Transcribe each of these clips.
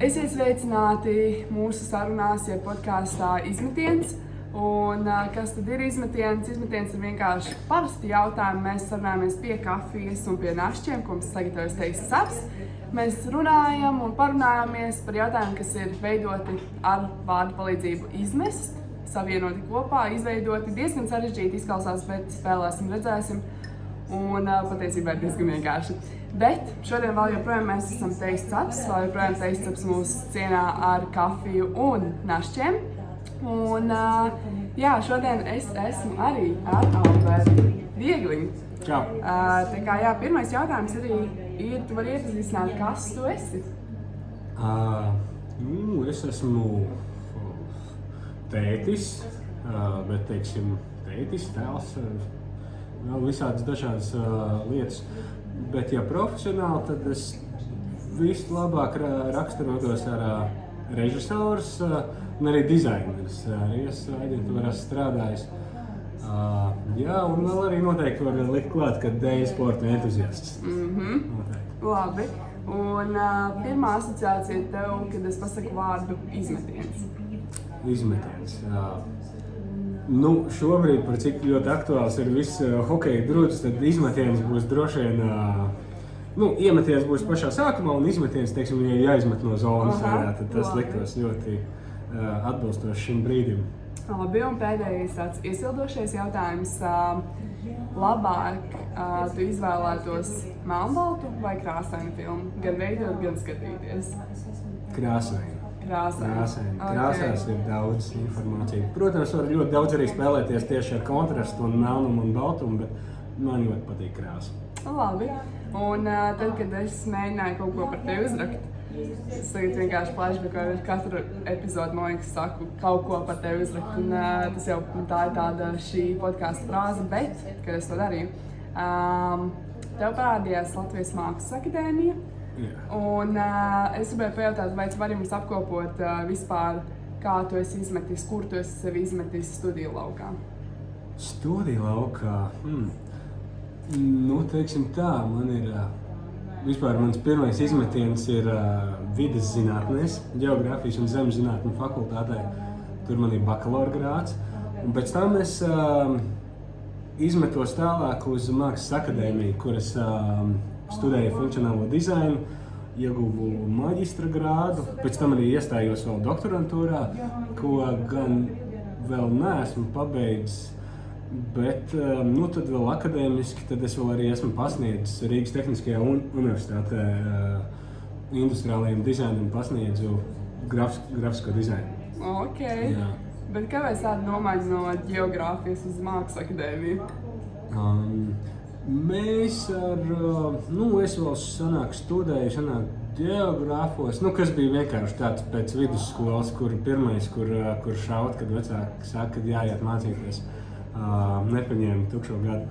Esiet sveicināti mūsu sarunās, ja podkāstā Izmetiens. Un, kas tad ir izmetiens? Izmetiens ir vienkārši parasti jautājumi. Mēs sarunājamies pie kafijas un pie našķiem, ko mums sagatavojas Teisas Saps. Mēs runājam un parunājamies par jautājumiem, kas ir veidoti ar vārdu palīdzību izmest, savienoti kopā, izveidoti. Diezgan sarežģīti izklausās, bet spēlēsim, redzēsim. Un patiesībā ir diezgan vienkārši. Bet šodien vēl joprojām mēs esam Teisas Saps, vēl joprojām Teisas Saps mūs cienā ar kafiju un našķiem. Un jā, šodien es esmu arī ar Albertu Viegliņu. Čau! Tā kā jā, pirmais jautājums arī ir, tu vari iepazīstināt, kas tu esi? Es esmu tētis, bet teiksim tētis, tēls, vēl visādas dažādas lietas. Bet ja profesionāli, tad es vislabāk raksturotos ar režisors un arī dizaineris. Arī es aģentūrā strādājis. Jā, un vēl arī noteikti var likt klāt, ka dēļ sporta entuziasts. Labi. Un pirmā asociācija tev, kad es pasaku vārdu izmetiens. Izmetiens. Šobrīd, par cik ļoti aktuāls ir viss hokeja drudzis, tad izmetiens būs droši vien, iemetiens būs pašā sākumā un izmetiens, teiksim, ja jāizmet no zonas, tad tas liktos ļoti atbilstoši šim brīdim. Labi, un pēdējais tāds iesildošais jautājums. Labāk tu izvēlētos melnbaltu vai krāsainu filmu? Gan veidot, gan skatīties? Krāsainu. Krāsaini. Krāsās ir daudz informācijas. Protams, var ļoti daudz arī spēlēties tieši ar kontrastu un melnumu un baltumu, bet man ļoti patīk krāsa. Labi. Un tad, kad es mēģināju kaut ko par tevi uzrakt, es tagad vienkārši flashbackā ar katru epizodu, man liekas, saku kaut ko par tevi uzrakt. Un tas jau tā ir tāda šī podkāsta frāze, bet, kad es to darīju, tev parādījās Latvijas Mākslas akadēmija. Un es gribēju pajautāt, vai tu vari mums apkopot vispār, kā tu esi izmetis, kur tu esi sevi izmetis studiju laukā? Studiju laukā? Teiksim tā, man ir, vispār mans pirmais izmetiens ir vides zinātnēs, ģeogrāfijas un zemes zinātņu fakultātē. Tur man ir bakalaura grāds. Un pēc tam es izmetos tālāk uz Mākslas akadēmiju, kur es studēju funkcionālo dizainu, ieguvu maģistra grādu, pēc tam arī iestājos vēl doktorantūrā, ko gan vēl neesmu pabeidzis, bet tad vēl akadēmiski, tad es vēl arī esmu pasniedzis Rīgas Tehniskajā universitātē industriālajiem dizainam pasniedzu grafisko dizainu. Ok, Jā. Bet kāpēc tāda nomaiņa no ģeogrāfijas uz Mākslas akadēmiju? Mēs es vēl studēju ģeogrāfos, kas bija vienkārši tāds pēc vidusskolas, kur pirmais, kur šaut, kad vecāki saka, kad jāiet mācīties, nepaņēma tukšo gadu.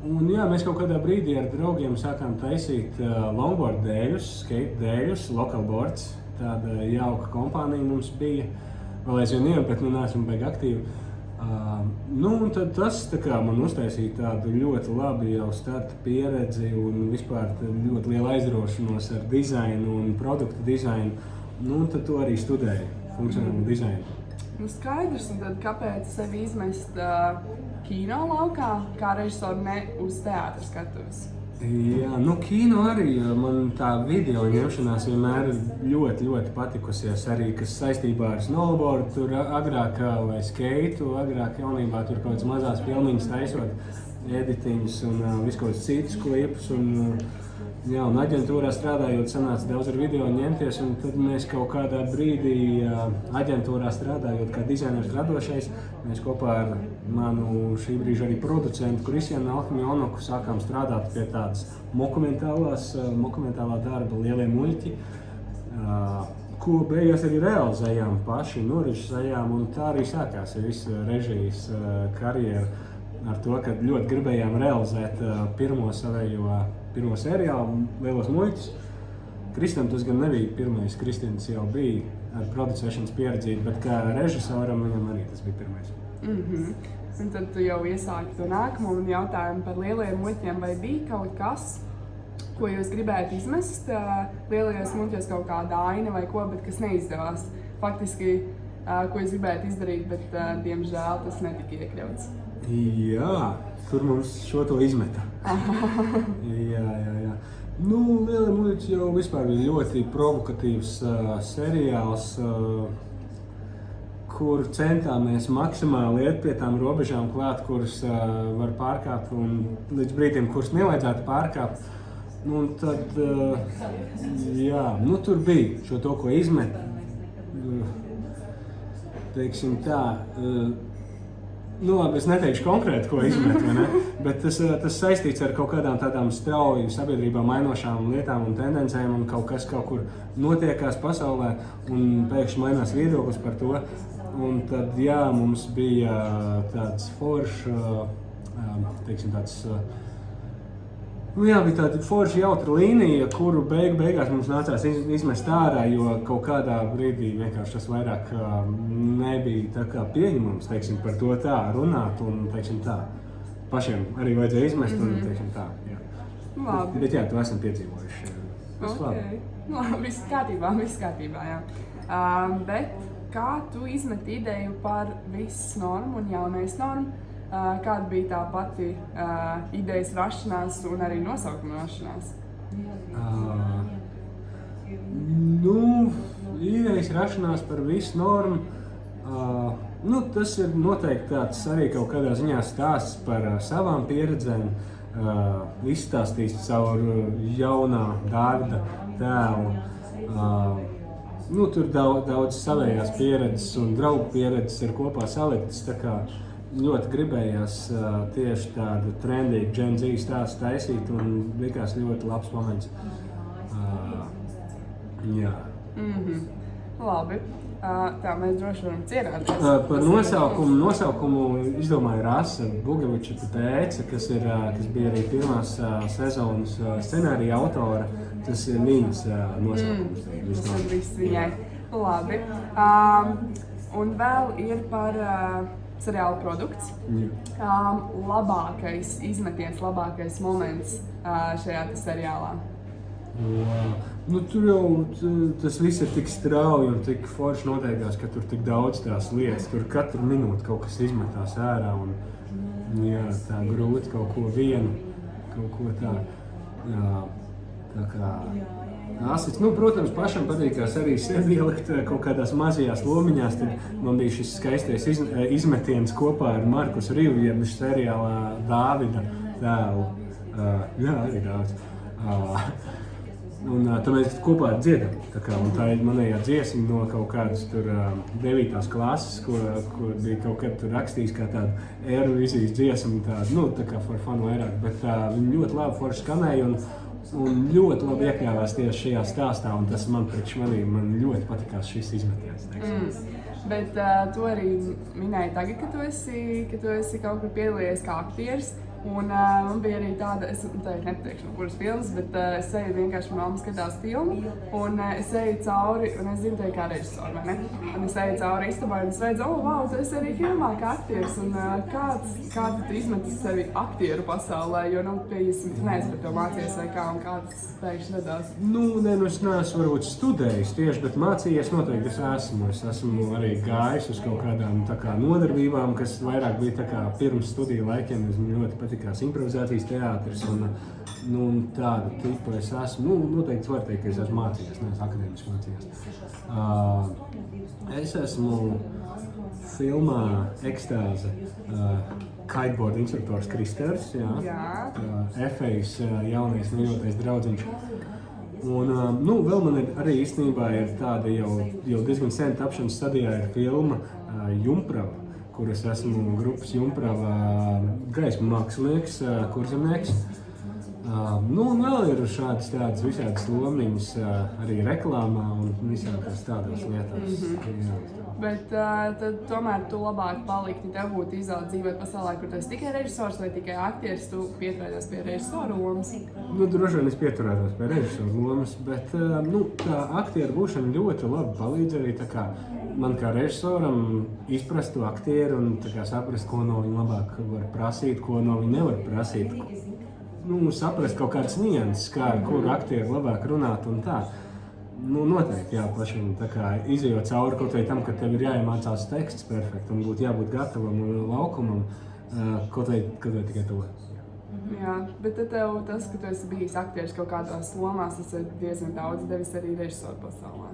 Un jā, mēs kaut kādā brīdī ar draugiem sākām taisīt longboard dēļus, skate dēļus, local boards, tāda jauka kompānija mums bija, vēl aizvien ir, bet neesam baigi aktīvi. Un tad tas man uztaisīja tādu ļoti labi jau starta pieredzi un vispār ļoti lielu aizraušanos ar dizainu un produktu dizainu. Un tad to arī studēju, funkcionālu dizainu. Skaidrs, un tad kāpēc sevi izmest kino laukā, kā režisoru ne uz teātra skatuves? Jā, kino arī, man tā video ņemšanās vienmēr ļoti, ļoti patikusies arī, kas saistībā ar snowboardu, tur agrāk vai skeitu, agrāk jaunībā tur kaut kādas mazās filmiņas taisot, editiņas un visu kaut kāds citus klipus. Un aģentūrā strādājot, sanāca daudz ar video ņemties, un tad mēs kaut kādā brīdī aģentūrā strādājot kā dizaineris radošais, mēs kopā ar manu šī brīža arī producentu Kristiānu Alkmjonoku sākām strādāt pie tādas dokumentālā darba Lielie muļķi, ko beigās arī realizējām paši, norežisējām, un tā arī sākās visa režijas karjera ar to, ka ļoti gribējām realizēt pirmo seriālu Lielos muļķus. Kristam tas gan nebija pirmais, Kristians jau bija ar producēšanas pieredzi, bet kā režisoram viņam arī tas bija pirmais. Un tad tu jau iesāki to nākamo jautājumu par Lielajiem muļķiem, vai bija kaut kas, ko jūs gribētu izmest lielajos smūķos, kaut kāda aina vai ko, bet kas neizdevās. Faktiski, ko jūs gribētu izdarīt, bet diemžēl tas netika iekļauts. Jā, tur mums šo to izmeta. Jā. Nu, Lielie muļķi jau vispār bija ļoti provokatīvs seriāls, kur centāmies maksimāli iet pie tām robežām klāt, kuras var pārkāpt un līdz brīdim, kuras nevajadzētu pārkāpt. Un tad, jā, nu tur bija šo to, ko izmet, teiksim tā, nu labi, es neteikšu konkrēti, ko izmet, vai ne? Bet tas saistīts ar kaut kādām tādām strauji sabiedrībā mainošām lietām un tendencēm un kaut kas kaut kur notiekās pasaulē un pēkšņi mainās viedoklis par to. Un tad, jā, mums bija tāds foršs, teiksim tāds, nu jā, bija tāda forša jautra līnija, kuru beigās mums nācās izmest ārā, jo kaut kādā brīdī vienkārši tas vairāk nebija tā kā pieņemams, teiksim, par to tā runāt un, teiksim, tā. Pašiem arī vajadzēja izmest un, teiksim, tā, jā. Labi. Bet jā, to esam piedzīvojuši. Okay. Labi, viss kārtībā, jā. Bet kā tu izmeti ideju par visas normu un jaunais normu? Kāda bija tā pati idejas rašanās un arī nosaukuma rašanās? Nu, idejas rašanās par visu normu, nu, tas ir noteikti tāds arī kaut kādā ziņā stāsts par savām pieredzēm, izstāstīts caur jaunā Dārvida tēlu. Nu, tur daudz savējās pieredzes un draugu pieredzes ir kopā saliktas, tā kā ļoti gribējās tieši tādu trendīgu Gen Z stāstu taisīt un likās ļoti labs moments. Jā. Labi. Tā mēs droši varam cienāties. Par nosaukumu izdomāja Rasa Bugeviča Tēce, kas bija arī pirmās sezonas scenārija autore. Tas ir viņas nosaukums. Tas ir viss viņai. Labi. Un vēl ir par seriāla produkts. Labākais izmetiens, labākais moments šajā seriālā. Nu, tur jau tas viss ir tik strauji un tik forši noteikās, ka tur tik daudz tās lietas. Tur katru minūti kaut kas izmetās ārā un jā, tā grūti kaut ko vienu, kaut ko tā. Jā, tā kā asits. Nu, protams, pašam patīkās arī sevi ielikt kaut kādās mazajās lomiņās. Tad man bija šis skaistais izmetiens kopā ar Markus Rivjiebu seriālā Dāvida tēlu. Jā, arī daudz. Un tad mēs kopā dziedam. Un tā ir manējā dziesma no kaut kādas tur 9. klases, ko bija kaut kad tur rakstījis kā tādu Eirovīzijas dziesmu, tādu, nu, tā kā for fun vairāk, bet viņi ļoti labi forši skanēja un ļoti labi iekļāvās tieši šajā stāstā, un tas man ļoti patikās šis izmetiens. Bet tu arī minēji tagad, ka tu esi kaut kur piedalījies kā aktieris. Un man bija arī tāda, es nepateikšu, kuras filmas, bet es eju vienkārši, mamma skatās filmu, un es eju cauri, un es zinu, kā režisori, vai ne? Un es eju cauri istabai, un es redzu, wow, tu esi arī filmā kā aktieris, un kādu tu izmeti sevi aktieru pasaulē, jo, nu, tu neesi par to mācījies vai kā, un kāds pēkšņi radās? Nu, es neesmu varbūt studējis tieši, bet mācījies noteikti es esmu. Es esmu arī gājis uz kaut kādām tā kā nodarbībām, kas vairāk bija tā kā pirms studiju laikiem, es ļoti patikās improvizācijas teātris un tādu tipu es esmu. Nu, noteikti var teikt, ka es esmu mācījies, neesmu akadēmiski mācījies. Es esmu filmā Ekstāze kiteboard instruktors Kristers, Efejs jaunais mīļotais draudziņš. Un, nu, vēl man arī īstenībā ir tāda jau diezgan sen tapšanas stadijā ir filma Jumprava, kur es esmu grupas Jumprava gaismu mākslinieks, kurzemnieks. Nu, un vēl ir šādas tādas visādas lomiņas arī reklāmā un visādās tādās lietās. Bet tad tomēr tu labāk palikti, tev būtu izvēle dzīvot pasaulē, kur tu esi tikai režisors vai tikai aktieris, tu pieturētos pie režisora lomas? Nu, droši vien es pieturētos pie režisora lomas, bet nu, tā aktieru būšana ļoti labi palīdz arī tā kā man kā režisoram izprast to aktieru un tā kā saprast, ko no viņa labāk var prasīt, ko no viņa nevar prasīt. saprast kaut kādas nianses, kā ar kuru aktieru labāk runāt un tā. Noteikti pašam tā kā izejot cauri kaut vai tam, ka tev ir jāiemācās teksts perfekti un būtu jābūt gatavam laukumam, kaut vai tikai to. Jā, bet tad tev tas, ka tu esi bijis aktieris kaut kādās lomās, tas ir diezgan daudz devis arī režisoru pasaulē.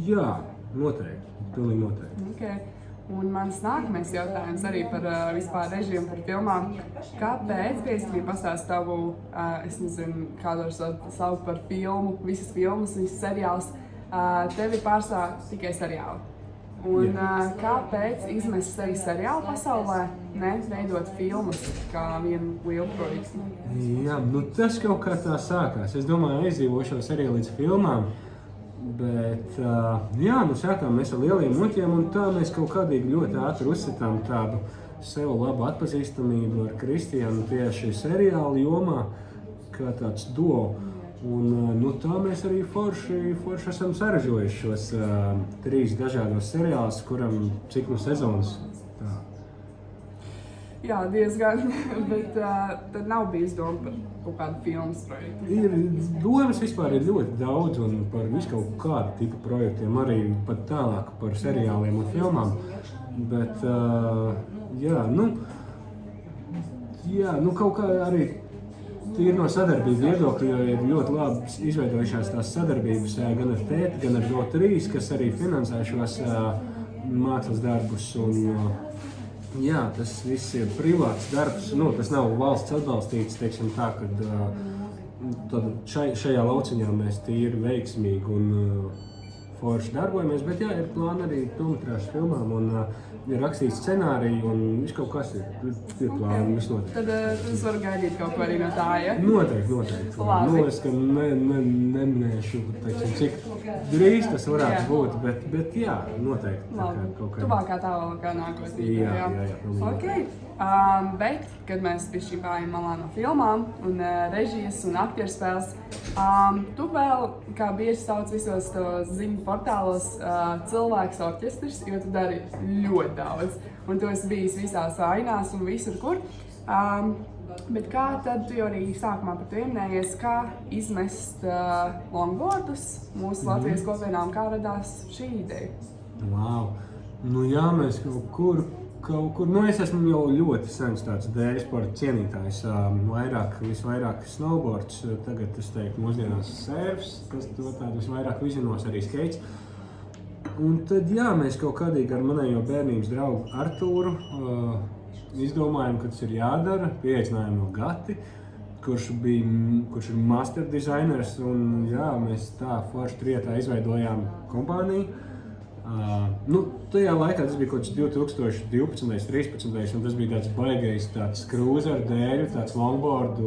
Jā, noteikti, pilnīgi noteikti. Okay. Un mans nākamais jautājums arī par vispār režiju un par filmām. Kāpēc gribi pastāstīt tavu, es nezinu, kādu var saukt par filmu, visas filmas, visas seriāls, tevi pārstāv tikai seriāli. Un kāpēc izmest sevi seriālu pasaulē, ne veidot filmas kā vienu lielu projektu? Jā, tas kaut kā tā sākās. Es domāju, aizdzīvošos arī līdz filmām. Bet, sākām mēs ar lieliem muļķiem, un tā mēs kaut kādīgi ļoti ātri uzsitām tādu sev labu atpazīstamību ar Kristiānu tieši seriālu jomā, kā tāds duo. Un tā mēs arī forši esam saražojuši šos 3 dažādos seriālus, kuram cik sezonas. Tā. Jā, diezgan, bet tad nav bijis doma par kaut kādu filmas projektu. Domas vispār ir ļoti daudz un par visu kaut kādu tipu projektiem, arī pat tālāk par seriāliem un filmām. Bet, kaut kā arī tīri no sadarbības viedokļa, jo ir ļoti labi izveidojušās tās sadarbības gan ar tēti, gan ar GO3, kas arī finansē šos mākslas darbus. Jā, tas viss ir privāts darbs, tas nav valsts atbalstīts, teiksim tā, kad šajā lauciņā mēs tīri veiksmīgi un forši darbojamies, bet jā, ir plāni arī filmetrāžas filmām un ir rakstīts scenāriju un viss kaut kas ir plāni, viss notiek. Tad es varu gaidīt kaut ko arī no tā, ja? Noteikti. Es ka neminēšu, teiksim, cik drīz tas varētu būt, bet jā, noteikti. Tuvākā tālākā nākotnē. Jā. Okay. Bet, kad mēs bišķi gājam malā no filmām un režijas un aktieru spēles, tu vēl, kā bieži sauc visos ziņu portālos, cilvēks orķestris, jo tu dari ļoti daudz. Un tu esi bijis visās ainās un visur, kur. Bet kā tad tu jau arī sākumā par to ieminējies, kā izmest longboardus mūsu Latvijas kopienā un kā radās šī ideja? Wow! Jā, mēs kaut kur, es esmu jau ļoti sens tāds dēļ sporta cienītājs, visvairāk snowboards, tagad es teiktu mūsdienās surfs, kas to tādu visvairāk vizinos arī skates. Un tad jā, mēs kaut kādīgi ar manējo bērnības draugu Artūru izdomājam, ka tas ir jādara, pieaicinājām no Gati, kurš ir master designers, un jā, mēs tā forši trietā izveidojām kompāniju. Tajā laikā tas bija kaut kāds 2012, 2013, un tas bija tāds baigais tāds cruiser dēļu, tāds longboardu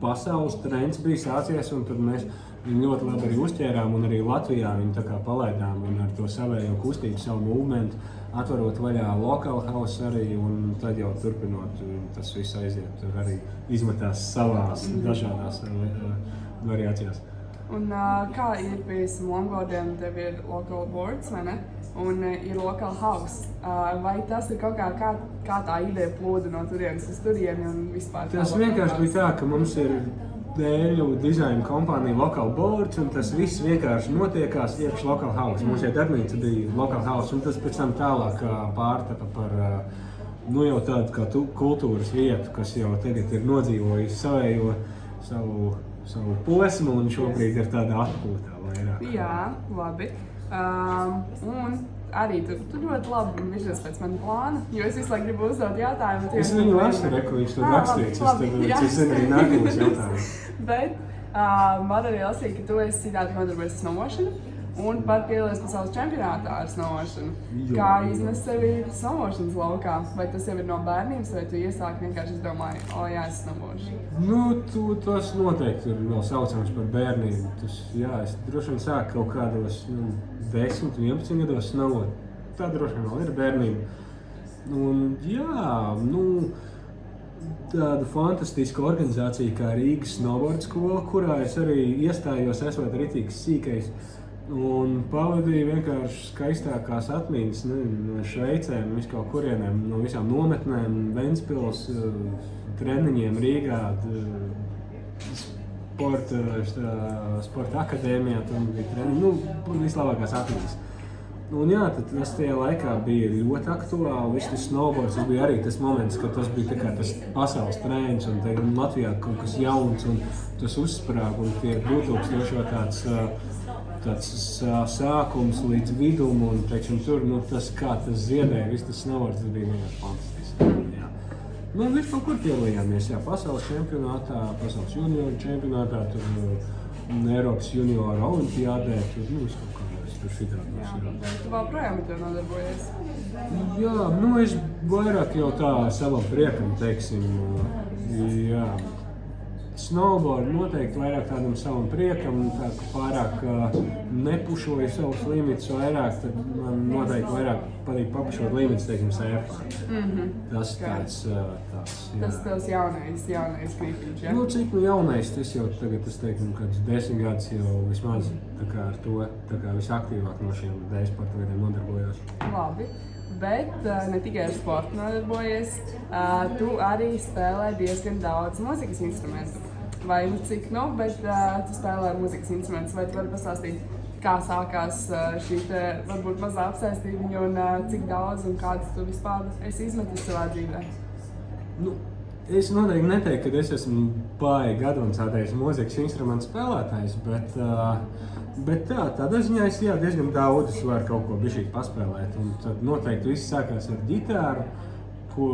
pasaules trends bija sācies, un tad mēs viņu ļoti labi arī uzķērām, un arī Latvijā viņu tā kā palaidām, un ar to savējo kustību, savu movementu, atvarot vaļā local house arī, un tad jau turpinot, tas viss aiziet, arī izmetās savās dažādās variācijās. Un kā ir pie longboardiem, tev ir local boards, vai ne? Un ir local house. Vai tas ir kaut kā tā ideja plūda no turienes uz turieni un vispār? Tas vienkārši bija tā, ka mums ir dēļu dizaina kompānija local boards, un tas viss vienkārši notiekās iekš local house. Mums jau darbnīca bija local house, un tas pēc tam tālāk pārtapa par jau tādu kā kultūras vietu, kas jau tagad ir nodzīvojusi savu posmu, un šobrīd ir tāda atpūtā vairāk. Jā, labi. Un arī tu ļoti labi virzies pēc mana plāna, jo es visu laiku gribu uzdot jautājumu. Es viņu lasu, ko viņš tur rakstīts, es zinu arī nākamais jautājums. Bet man arī lasīja, ka tu esi citādi nodarbojies ar snowboardšanu un pat piedalījies pasaules čempionātā ar snowboardšanu. Kā iznes sevi snowboardšanas laukā? Vai tas jau ir no bērnības, vai tu iesāki vienkārši izdomāji, es snowboardšu? Tas noteikti ir vēl saucams par bērnību. Es droši vien sāku kaut kādos 10, 11 gados snowboard. Tā droši vien vēl ir bērnība. Un tāda fantastiska organizācija kā Rīgas snowboard skola, kurā es arī iestājos, esot ritīgs sīkais. Un pavadīju vienkārši skaistākās atmiņas no Šveicēm, kaut kurienēm, no visām nometnēm, Ventspils, treniņiem Rīgā, sporta akadēmijā, tam bija treniņi, vislabākās atmiņas. Un jā, tad tas tajā laikā bija ļoti aktuāli, viss tas snowboards, tas bija arī tas moments, kad tas bija tā kā tas pasaules trends, un Latvijā kaut kas jauns, un tas uzsprāg, un tie 2000 tāds sākums līdz vidum, un teiksim, tur, tas kā tas ziedēja, viss tas snowboards, tas bija vienkārši fantastiski. Jā. Mēs kaut kur pielījāmies, jā, pasaules čempionātā, pasaules junioru čempionātā, tur Eiropas junioru olimpiādē, tur, kaut kā. Tu vēl projām ar to nodarbojies? Jā, es vairāk jau tā savam priekam, teiksim, jā. Snowboard noteikti vairāk tādam savam priekam, tā kā pārāk nepušoju savus limitus vairāk, tad man noteikti vairāk patīk papušot limitus, teiksim, sērfā. Tas tāds, jā. Tas tavs jaunais kripiņš, jā? Cik jaunais, tas jau tagad, es teiktu, kāds 10 gadus jau vismaz tā kā ar to, tā kā visaktīvāk no šiem D-sporta veidiem nodarbojos. Labi. Bet ne tikai ar sportu nodarbojies, tu arī spēlē diezgan daudz mūzikas instrumentu. Vai cik, bet tu spēlē mūzikas instrumentus, vai tu vari pastāstīt, kā sākās šī varbūt mazā apsaistība un cik daudz un kādas tu vispār esi izmetis savā dzīvē? Es noteikti neteiktu, ka es esmu baigi advancētais mūzikas instrumentu spēlētājs, bet tādā ziņā es diezgan daudz varu kaut ko bišķīt paspēlēt. Un tad noteikti viss sākās ar ģitāru, ko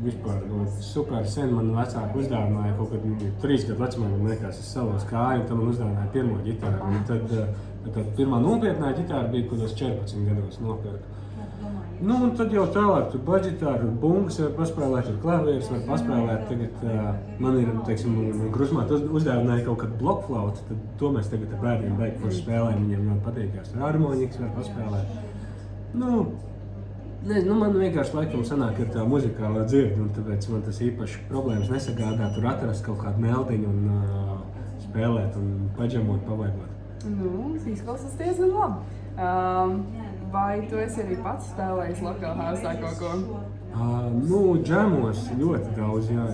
vispār super sen man vecāki uzdāvināja. Kaut kad 3 gadu vecumā, man liekas, es salos kāju, un tad man uzdāvināja pirmo ģitāru. Un tad pirmā nopietnā ģitāra bija, kad es 14 gados nopirku. Un tad jau tālāk tur baģitāru, bungas var paspēlēt, tur klavieres var paspēlēt. Tagad man ir, teiksim, krusmāte uzdāvināja kaut kādu blokflautu, tad to mēs tagad ar bērniem beig forši spēlējam, viņiem ļoti patīkās. Tur harmonikas var paspēlēt. Man vienkārši laikam sanāk ar tā muzikālā dzirdi, un tāpēc man tas īpaši problēmas nesagādā tur atrast kaut kādu meldiņu un spēlēt un paģemot, pavaigot. Izklausās diezgan labi. Vai tu esi arī pats spēlējis lokālā hausā kaut ko? Džemos ļoti daudz, jā,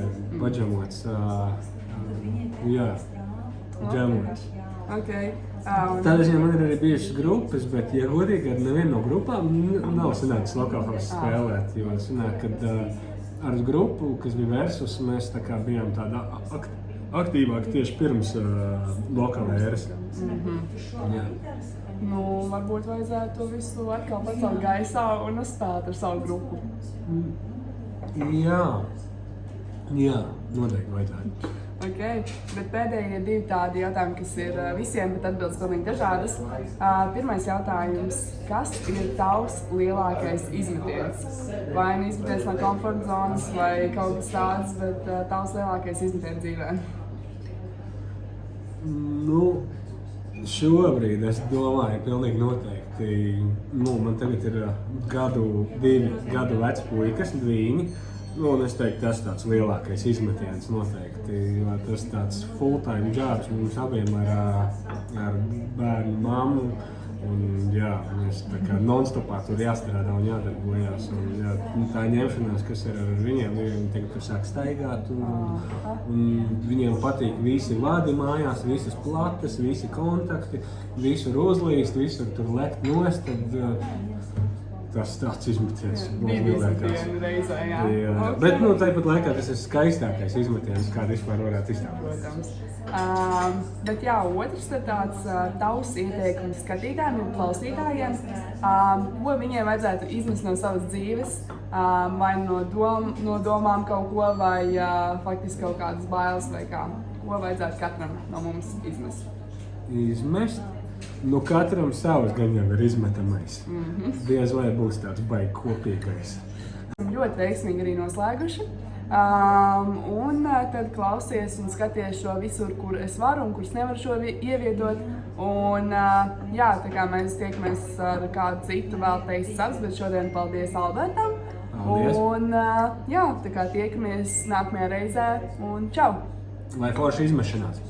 paģemots. Jā, džemots. Okay. Tādā ziņā man ir arī bijušas grupas, bet, ja godīgi, ar nevienu no grupām nav sanācis lokālā hausā spēlēt, jo sanāk, kad ar grupu, kas bija Versus, mēs tā kā bijām tāda aktīvāk tieši pirms lokālā eras. Jā. Varbūt vajadzētu to visu atkal pacelt gaisā un uzspēlēt ar savu grupu. Jā, noteikti vajadzētu. Okay. Bet pēdējie 2 tādi jautājumi, kas ir visiem, bet atbildes pilnīgi dažādas. Pirmais jautājums, kas ir tavs lielākais izmetiens? Vai izmetiens no komforta zonas vai kaut kas tāds, bet tavs lielākais izmetiens dzīvē? Šobrīd es domāju, pilnīgi noteikti. Man tagad ir 2 gadu veci puikas, dvīņi. Un es teiktu, tas tāds lielākais izmetiens noteikti. Tas tāds full-time jobs mums abiem ar bērnu mammu. Un jā, mēs tā kā non-stopā tur jāstrādā un jādarbojās. Un tā ņemšanās, kas ir ar viņiem, viņi tagad tur sāk staigāt. Un viņiem patīk visi vadi mājās, visas plates, visi kontakti, visur uzlīst, visur tur lekt nost. Tas tāds izmetiens. 2 izmetieni reizē, jā. Okay. Bet tāpat laikā tas ir skaistākais izmetiens, kādu vispār varētu iztēloties. Protams. Bet jā, otrs ir tāds tavs ieteikums skatītājiem un klausītājiem, ko viņiem vajadzētu izmest no savas dzīves, vai no domām kaut ko, vai faktiski kaut kādas bailes vai kā. Ko vajadzētu katram no mums izmest? Izmest? Katram savs gan jau ir izmetamais. Diez vai būs tāds baigi kopīgais. Ļoti veiksmīgi arī noslēguši. Un tad klausies un skaties šo visur, kur es varu un kur es nevaru šo ieviedot. Un jā, tā kā mēs tiekamies ar kādu citu vēl teiks saps, bet šodien paldies Albertam. Paldies. Un jā, tā kā tiekamies nākamajā reizē un čau! Lai forši izmešanās!